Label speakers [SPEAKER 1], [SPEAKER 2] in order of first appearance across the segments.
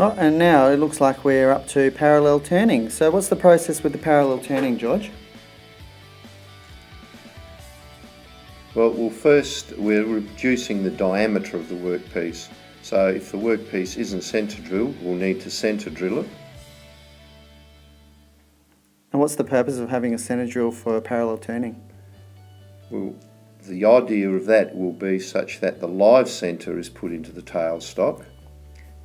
[SPEAKER 1] Oh, and now it looks like we're up to parallel turning. So what's the process with the parallel turning, George?
[SPEAKER 2] Well, first we're reducing the diameter of the workpiece. So if the workpiece isn't centre drilled, we'll need to centre drill it.
[SPEAKER 1] And what's the purpose of having a centre drill for parallel turning?
[SPEAKER 2] Well, the idea of that will be such that the live centre is put into the tailstock,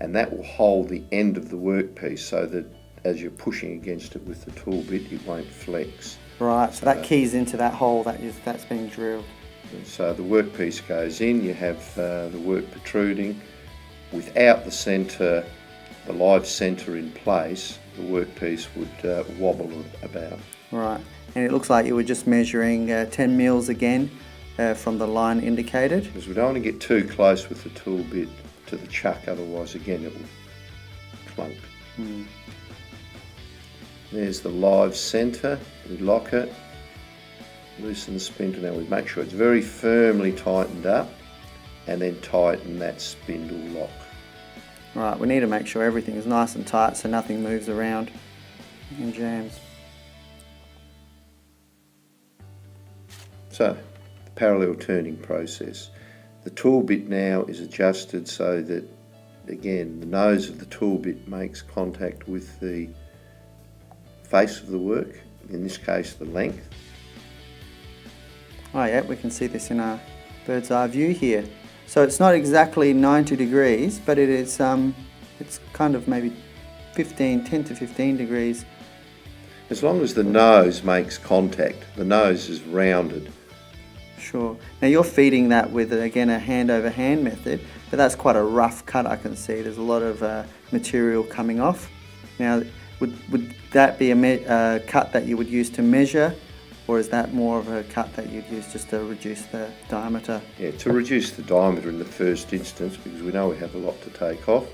[SPEAKER 2] and that will hold the end of the workpiece so that as you're pushing against it with the tool bit, it won't flex.
[SPEAKER 1] Right, so that keys into that hole that's being drilled.
[SPEAKER 2] So the workpiece goes in, you have the work protruding. Without the centre, the live centre in place, the workpiece would wobble about.
[SPEAKER 1] Right, and it looks like you were just measuring 10 mils again from the line indicated.
[SPEAKER 2] Because we don't want to get too close with the tool bit to the chuck, otherwise again it will clunk. There's the live centre, we lock it, loosen the spindle. Now we make sure it's very firmly tightened up, and then tighten that spindle lock.
[SPEAKER 1] Right, we need to make sure everything is nice and tight so nothing moves around and jams.
[SPEAKER 2] So, the parallel turning process. The tool bit now is adjusted so that, again, the nose of the tool bit makes contact with the face of the work, in this case the length.
[SPEAKER 1] Oh yeah, we can see this in our bird's eye view here. So it's not exactly 90 degrees, but it is it's kind of maybe 10 to 15 degrees.
[SPEAKER 2] As long as the nose makes contact, the nose is rounded.
[SPEAKER 1] Sure. Now you're feeding that with, again, a hand over hand method, but that's quite a rough cut, I can see. There's a lot of material coming off. Now, would that be a cut that you would use to measure, or is that more of a cut that you'd use just to reduce the diameter?
[SPEAKER 2] Yeah, to reduce the diameter in the first instance, because we know we have a lot to take off.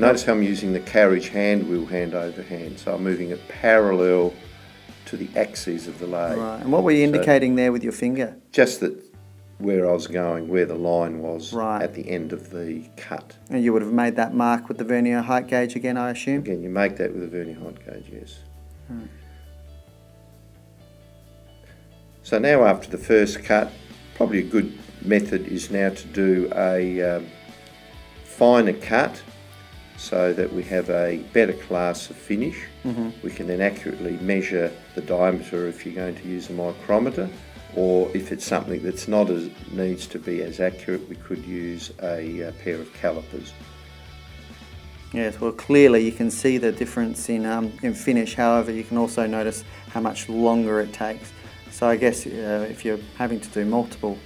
[SPEAKER 2] Notice how I'm using the carriage hand wheel hand over hand, so I'm moving it parallel to the axes of the lathe.
[SPEAKER 1] Right, and what were you indicating there with your finger?
[SPEAKER 2] Just that where I was going, where the line was
[SPEAKER 1] Right.
[SPEAKER 2] at the end of the cut.
[SPEAKER 1] And you would have made that mark with the vernier height gauge again, I assume?
[SPEAKER 2] Again, you make that with a vernier height gauge, yes. So now after the first cut, probably a good method is now to do a finer cut so that we have a better class of finish. We can then accurately measure the diameter if you're going to use a micrometer, or if it's something that's not as needs to be as accurate, we could use a pair of calipers.
[SPEAKER 1] Yes, well clearly you can see the difference in finish, however you can also notice how much longer it takes. So I guess if you're having to do multiple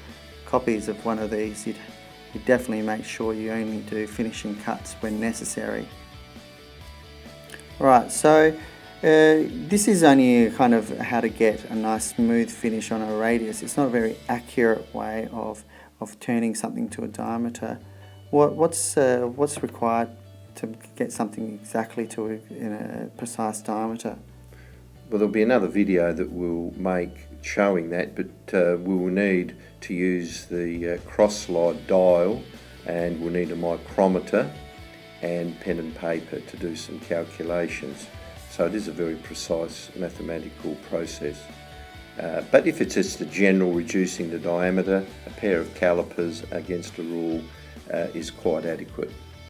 [SPEAKER 1] copies of one of these, you'd definitely make sure you only do finishing cuts when necessary. Right, so this is only kind of how to get a nice smooth finish on a radius. It's not a very accurate way of turning something to a diameter. What's required to get something exactly to in a precise diameter?
[SPEAKER 2] Well, there'll be another video that we'll make showing that, but we will need to use the cross slide dial, and we'll need a micrometer and pen and paper to do some calculations. So it is a very precise mathematical process. But if it's just the general reducing the diameter, a pair of calipers against a rule is quite adequate.